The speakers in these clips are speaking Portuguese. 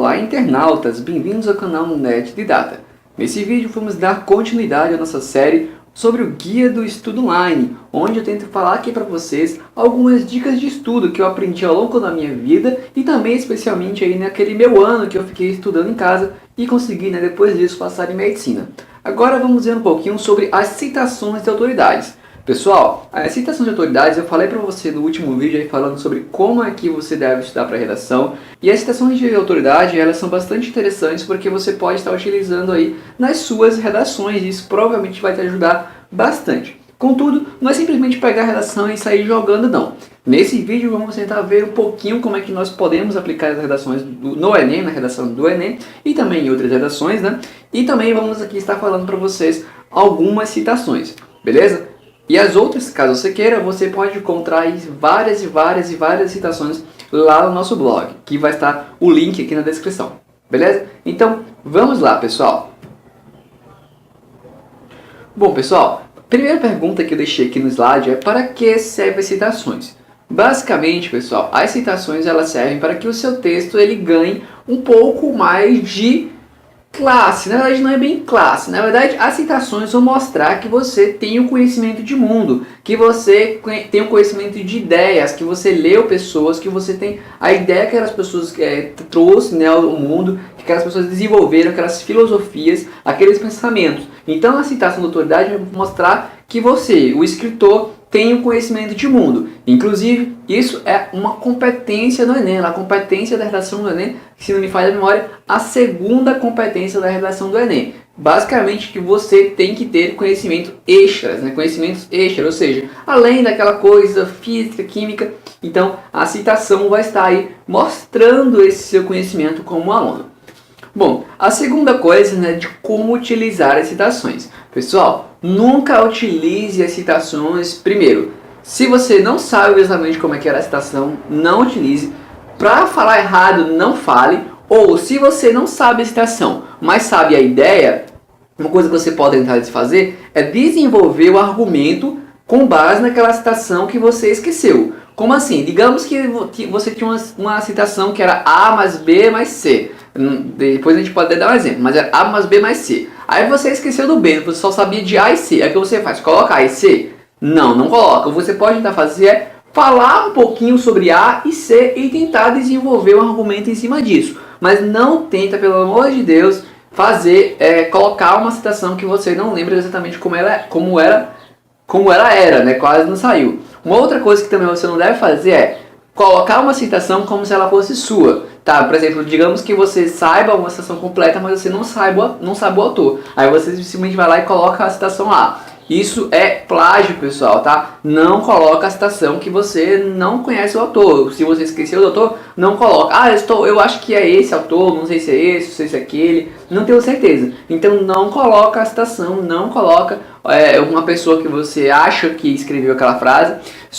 Olá internautas, bem-vindos ao canal Net de Data. Nesse vídeo vamos dar continuidade à nossa série sobre o Guia do Estudo Online, onde eu tento falar aqui para vocês algumas dicas de estudo que eu aprendi ao longo da minha vida e também especialmente aí naquele meu ano que eu fiquei estudando em casa e consegui, depois disso, passar em medicina. Agora vamos ver um pouquinho sobre as citações de autoridades. Pessoal, as citações de autoridades eu falei para você no último vídeo aí falando sobre como é que você deve estudar para redação. E as citações de autoridade elas são bastante interessantes porque você pode estar utilizando aí nas suas redações e isso provavelmente vai te ajudar bastante. Contudo, não é simplesmente pegar a redação e sair jogando não. Nesse vídeo vamos tentar ver um pouquinho como é que nós podemos aplicar as redações no Enem, na redação do Enem e também em outras redações, E também vamos aqui estar falando para vocês algumas citações, beleza? E as outras, caso você queira, você pode encontrar aí várias citações lá no nosso blog, que vai estar o link aqui na descrição, beleza? Então, vamos lá, pessoal. Bom, pessoal, a primeira pergunta que eu deixei aqui no slide é para que servem as citações? Basicamente, pessoal, as citações elas servem para que o seu texto ele ganhe um pouco mais de classe. Na verdade não é bem classe, na verdade as citações vão mostrar que você tem um conhecimento de mundo, que você tem um conhecimento de ideias, que você leu pessoas, que você tem a ideia que aquelas pessoas trouxe ao mundo, que aquelas pessoas desenvolveram, aquelas filosofias, aqueles pensamentos. Então a citação da autoridade vai mostrar que você, o escritor, tem um conhecimento de mundo. Inclusive, isso é uma competência do Enem, a competência da redação do Enem, se não me falha a memória, a segunda competência da redação do Enem. Basicamente, que você tem que ter conhecimento extras, conhecimentos extras, ou seja, além daquela coisa física, química. Então, a citação vai estar aí mostrando esse seu conhecimento como aluno. Bom, a segunda coisa de como utilizar as citações. Pessoal, nunca utilize as citações. Primeiro, se você não sabe exatamente como é que era a citação, não utilize. Para falar errado, não fale. Ou se você não sabe a citação, mas sabe a ideia, uma coisa que você pode tentar fazer é desenvolver o argumento com base naquela citação que você esqueceu. Como assim? Digamos que você tinha uma citação que era A mais B mais C. Depois a gente pode dar um exemplo, mas é A mais B mais C. Aí você esqueceu do B, você só sabia de A e C. Aí o que você faz? Coloca A e C? Não coloca. O que você pode tentar fazer é falar um pouquinho sobre A e C e tentar desenvolver um argumento em cima disso. Mas não tenta, pelo amor de Deus, colocar uma citação que você não lembra exatamente como ela era, quase não saiu. Uma outra coisa que também você não deve fazer é colocar uma citação como se ela fosse sua. Tá, por exemplo, digamos que você saiba uma citação completa, mas você não sabe o autor. Aí você simplesmente vai lá e coloca a citação lá. Isso é plágio, pessoal, tá? Não coloca a citação que você não conhece o autor. Se você esqueceu do autor, não coloca. Eu acho que é esse autor, não sei se é esse, não sei se é aquele. Não tenho certeza. Então não coloca a citação, não coloca uma pessoa que você acha que escreveu aquela frase.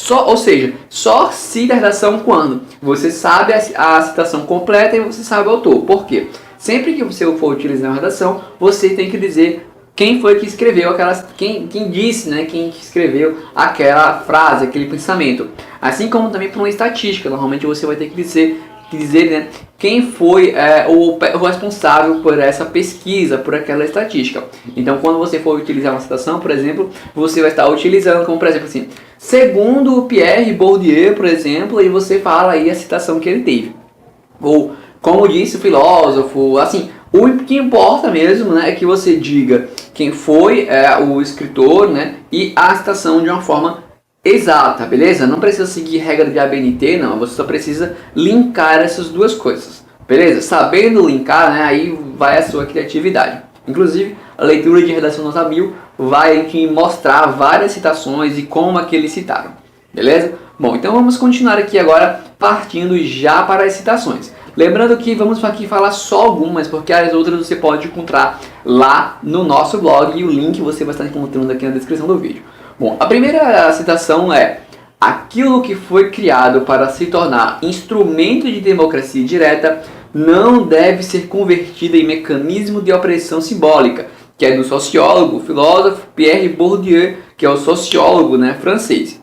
Ou seja, só cita a redação quando você sabe a citação completa e você sabe o autor. Por quê? Sempre que você for utilizar uma redação, você tem que dizer quem foi que escreveu quem disse, quem escreveu aquela frase, aquele pensamento. Assim como também para uma estatística, normalmente você vai ter que dizer quem foi o responsável por essa pesquisa, por aquela estatística. Então, quando você for utilizar uma citação, por exemplo, você vai estar utilizando como, por exemplo, assim, segundo Pierre Bourdieu, por exemplo, e você fala aí a citação que ele teve. Ou, como disse o filósofo, assim, o que importa mesmo é que você diga quem foi o escritor e a citação de uma forma exata, beleza? Não precisa seguir regra de ABNT, não. Você só precisa linkar essas duas coisas, beleza? Sabendo linkar, aí vai a sua criatividade. Inclusive, a leitura de redação nota 1000 vai te mostrar várias citações e como é que eles citaram, beleza? Bom, então vamos continuar aqui agora partindo já para as citações. Lembrando que vamos aqui falar só algumas, porque as outras você pode encontrar lá no nosso blog e o link você vai estar encontrando aqui na descrição do vídeo. Bom, a primeira citação é: aquilo que foi criado para se tornar instrumento de democracia direta não deve ser convertido em mecanismo de opressão simbólica, que é do sociólogo, filósofo Pierre Bourdieu, que é o sociólogo francês.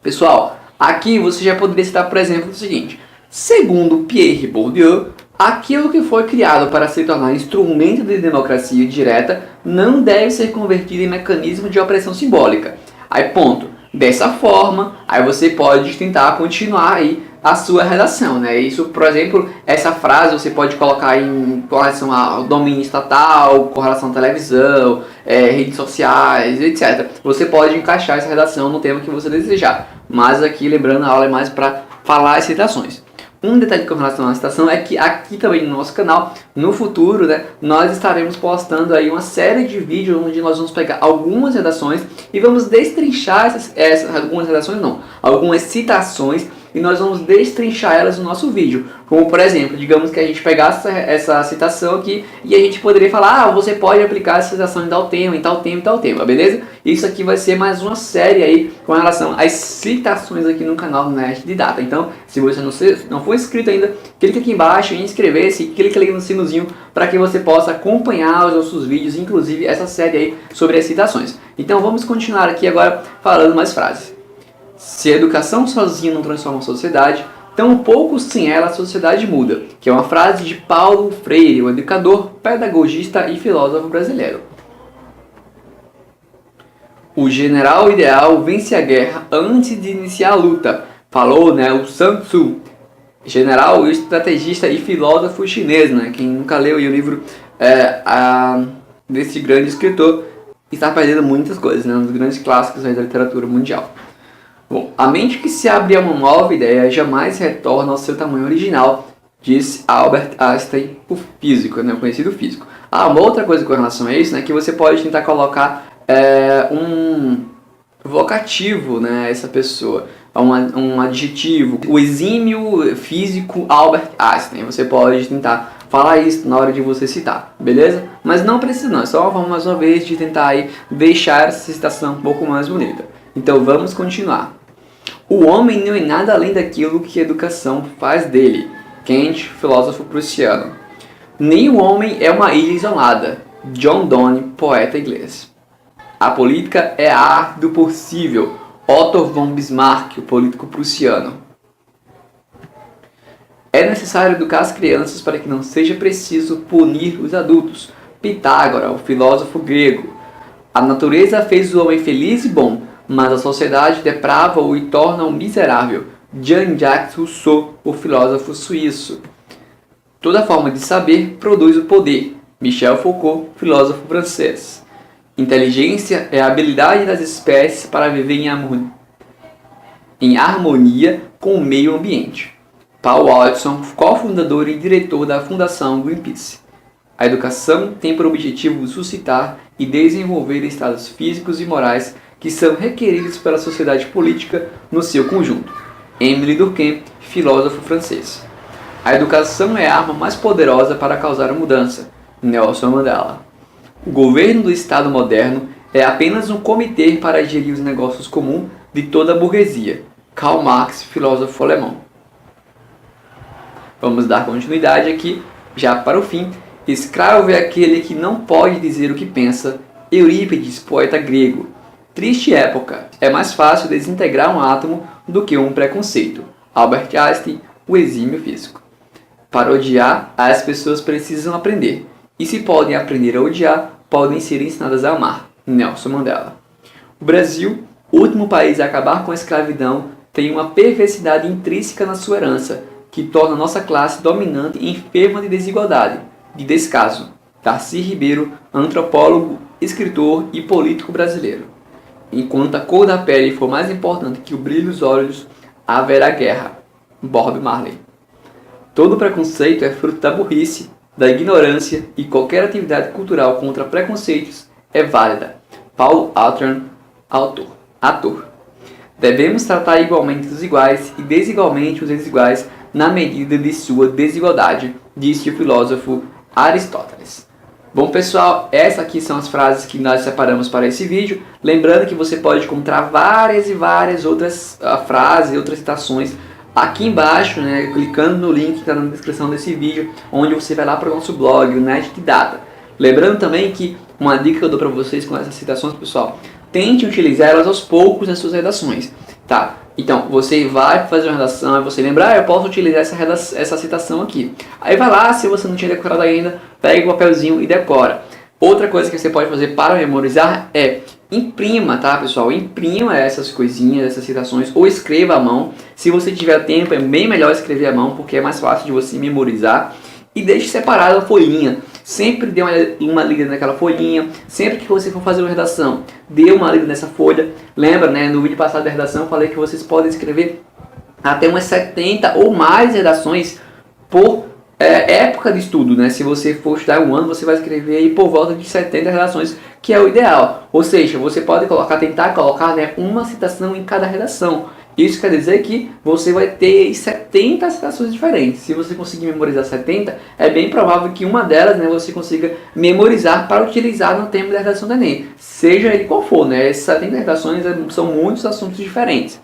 Pessoal, aqui você já poderia citar, por exemplo, o seguinte: segundo Pierre Bourdieu, Aquilo que foi criado para se tornar instrumento de democracia direta não deve ser convertido em mecanismo de opressão simbólica. Aí ponto. Dessa forma, aí você pode tentar continuar aí a sua redação, né? Isso, por exemplo, essa frase você pode colocar em relação ao domínio estatal, com relação à televisão, redes sociais, etc. Você pode encaixar essa redação no tema que você desejar. Mas aqui, lembrando, a aula é mais para falar as citações. Um detalhe com relação à citação é que aqui também no nosso canal, no futuro, né, nós estaremos postando aí uma série de vídeos onde nós vamos pegar algumas redações e vamos destrinchar algumas redações não, algumas citações, e nós vamos destrinchar elas no nosso vídeo. Como por exemplo, digamos que a gente pegasse essa citação aqui e a gente poderia falar, você pode aplicar essa citação em tal tema, em tal tema, em tal tema, beleza? Isso aqui vai ser mais uma série aí com relação às citações aqui no canal do Nerd de Data. Então, se você não for inscrito ainda, clica aqui embaixo em inscrever-se e clica ali no sinozinho para que você possa acompanhar os nossos vídeos, inclusive essa série aí sobre as citações. Então vamos continuar aqui agora falando mais frases. Se a educação sozinha não transforma a sociedade, tampouco sem ela a sociedade muda, que é uma frase de Paulo Freire, um educador, pedagogista e filósofo brasileiro. O general ideal vence a guerra antes de iniciar a luta, falou, né, o Sun Tzu, general, estrategista e filósofo chinês, né? Quem nunca leu o livro desse grande escritor está perdendo muitas coisas, né? Um dos grandes clássicos aí da literatura mundial. Bom, a mente que se abre a uma nova ideia jamais retorna ao seu tamanho original, disse Albert Einstein, o físico, né? O conhecido físico. Uma outra coisa com relação a isso, né? Que você pode tentar colocar um vocativo, né? Essa pessoa. Um adjetivo, o exímio físico Albert Einstein. Você pode tentar falar isso na hora de você citar, beleza? Mas não precisa não, é só uma forma mais uma vez de tentar aí deixar essa citação um pouco mais bonita. Então vamos continuar. O homem não é nada além daquilo que a educação faz dele. Kant, filósofo prussiano. Nem o homem é uma ilha isolada. John Donne, poeta inglês. A política é a arte do possível. Otto von Bismarck, o político prussiano. É necessário educar as crianças para que não seja preciso punir os adultos. Pitágoras, o filósofo grego. A natureza fez o homem feliz e bom, mas a sociedade deprava-o e torna-o miserável. Jean-Jacques Rousseau, o filósofo suíço. Toda forma de saber produz o poder. Michel Foucault, filósofo francês. Inteligência é a habilidade das espécies para viver em harmonia com o meio ambiente. Paul Watson, cofundador e diretor da Fundação Greenpeace. A educação tem por objetivo suscitar e desenvolver estados físicos e morais que são requeridos pela sociedade política no seu conjunto. Émile Durkheim, filósofo francês. A educação é a arma mais poderosa para causar a mudança. Nelson Mandela. O governo do Estado moderno é apenas um comitê para gerir os negócios comuns de toda a burguesia. Karl Marx, filósofo alemão. Vamos dar continuidade aqui, já para o fim. Escravo é aquele que não pode dizer o que pensa. Eurípides, poeta grego. Triste época. É mais fácil desintegrar um átomo do que um preconceito. Albert Einstein, o exímio físico. Para odiar, as pessoas precisam aprender. E se podem aprender a odiar, podem ser ensinadas a amar. Nelson Mandela. O Brasil, o último país a acabar com a escravidão, tem uma perversidade intrínseca na sua herança, que torna nossa classe dominante e enferma de desigualdade, de descaso. Darcy Ribeiro, antropólogo, escritor e político brasileiro. Enquanto a cor da pele for mais importante que o brilho dos olhos, haverá guerra. Bob Marley. Todo preconceito é fruto da burrice, da ignorância, e qualquer atividade cultural contra preconceitos é válida. Paul Autuin, ator. Devemos tratar igualmente os iguais e desigualmente os desiguais na medida de sua desigualdade, disse o filósofo Aristóteles. Bom pessoal, essas aqui são as frases que nós separamos para esse vídeo. Lembrando que você pode encontrar várias e várias outras frases e outras citações aqui embaixo, né, clicando no link que está na descrição desse vídeo, onde você vai lá para o nosso blog, o Nerd de Data. Lembrando também que uma dica que eu dou para vocês com essas citações, pessoal, tente utilizar elas aos poucos nas suas redações, tá? Então, você vai fazer uma redação, aí você lembra, eu posso utilizar essa citação aqui. Aí vai lá, se você não tinha decorado ainda, pega o papelzinho e decora. Outra coisa que você pode fazer para memorizar é imprima, tá, pessoal? Imprima essas coisinhas, essas citações, ou escreva à mão. Se você tiver tempo, é bem melhor escrever à mão, porque é mais fácil de você memorizar. E deixe separada a folhinha. Sempre dê uma lida naquela folhinha. Sempre que você for fazer uma redação, dê uma lida nessa folha. Lembra, né? No vídeo passado da redação eu falei que vocês podem escrever até umas 70 ou mais redações por época de estudo, né? Se você for estudar um ano, você vai escrever aí por volta de 70 redações, que é o ideal. Ou seja, você pode tentar colocar, né, uma citação em cada redação. Isso quer dizer que você vai ter 70 citações diferentes. Se você conseguir memorizar 70, é bem provável que uma delas, né, você consiga memorizar para utilizar no tema da redação do Enem. Seja ele qual for, né? Essas 70 redações são muitos assuntos diferentes.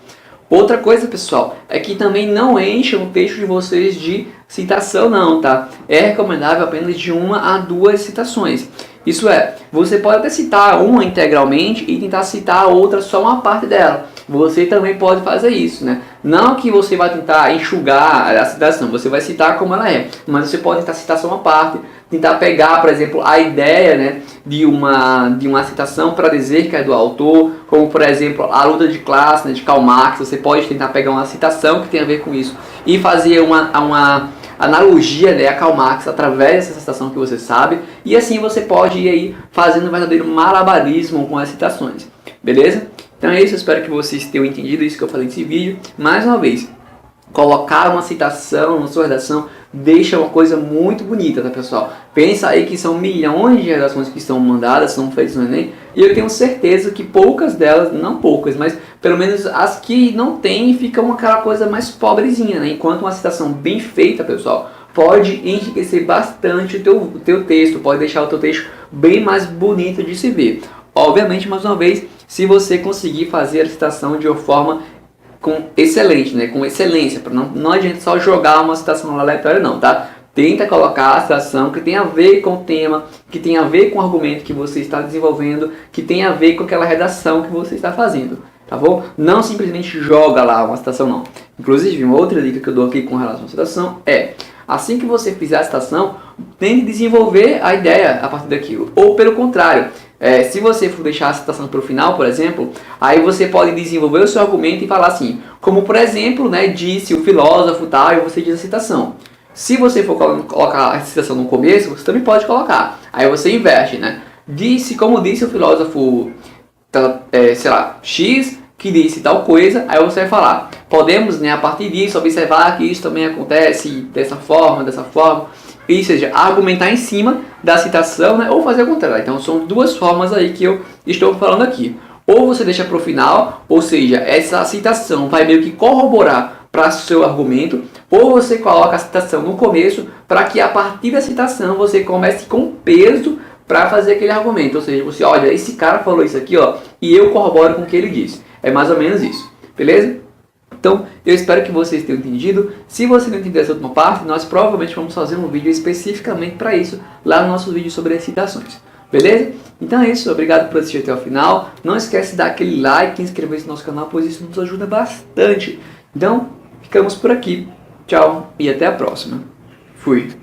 Outra coisa, pessoal, é que também não encham o texto de vocês de citação não, tá? É recomendável apenas de 1 a 2 citações. Isso é, você pode até citar uma integralmente e tentar citar a outra só uma parte dela. Você também pode fazer isso, né? Não que você vai tentar enxugar a citação, você vai citar como ela é, mas você pode tentar citar só uma parte, tentar pegar, por exemplo, a ideia, né, de uma citação para dizer que é do autor, como por exemplo a luta de classe, né, de Karl Marx. Você pode tentar pegar uma citação que tem a ver com isso e fazer uma analogia, né, a Karl Marx através dessa citação que você sabe, e assim você pode ir aí fazendo um verdadeiro malabarismo com as citações, beleza? Então é isso, eu espero que vocês tenham entendido isso que eu falei nesse vídeo. Mais uma vez, colocar uma citação na sua redação deixa uma coisa muito bonita, tá, pessoal? Pensa aí que são milhões de redações que estão mandadas, são feitas no Enem, e eu tenho certeza que poucas delas, não poucas, mas pelo menos as que não tem, ficam aquela coisa mais pobrezinha, né? Enquanto uma citação bem feita, pessoal, pode enriquecer bastante o teu texto, pode deixar o teu texto bem mais bonito de se ver. Obviamente, mais uma vez, se você conseguir fazer a citação de uma forma excelente, né? Com excelência, não adianta só jogar uma citação aleatória não, tá? Tenta colocar a citação que tem a ver com o tema, que tem a ver com o argumento que você está desenvolvendo, que tem a ver com aquela redação que você está fazendo, tá bom? Não simplesmente joga lá uma citação não. Inclusive, uma outra dica que eu dou aqui com relação à citação é: assim que você fizer a citação, tente desenvolver a ideia a partir daquilo. Ou pelo contrário, se você for deixar a citação para o final, por exemplo, aí você pode desenvolver o seu argumento e falar assim, como por exemplo, né, disse o filósofo tal, e você diz a citação. Se você for colocar a citação no começo, você também pode colocar. Aí você inverte, né? Como disse o filósofo, sei lá, X, que disse tal coisa, aí você vai falar, podemos, né, a partir disso, observar que isso também acontece dessa forma, ou seja, argumentar em cima da citação, né, ou fazer o contrário. Então são duas formas aí que eu estou falando aqui. Ou você deixa para o final, ou seja, essa citação vai meio que corroborar para o seu argumento, ou você coloca a citação no começo para que a partir da citação você comece com peso para fazer aquele argumento. Ou seja, você olha, esse cara falou isso aqui, ó, e eu corroboro com o que ele disse. É mais ou menos isso, beleza? Então, eu espero que vocês tenham entendido. Se você não entendeu essa última parte, nós provavelmente vamos fazer um vídeo especificamente para isso, lá no nosso vídeo sobre as citações. Beleza? Então é isso, obrigado por assistir até o final. Não esquece de dar aquele like e inscrever-se no nosso canal, pois isso nos ajuda bastante. Então, ficamos por aqui. Tchau e até a próxima. Fui!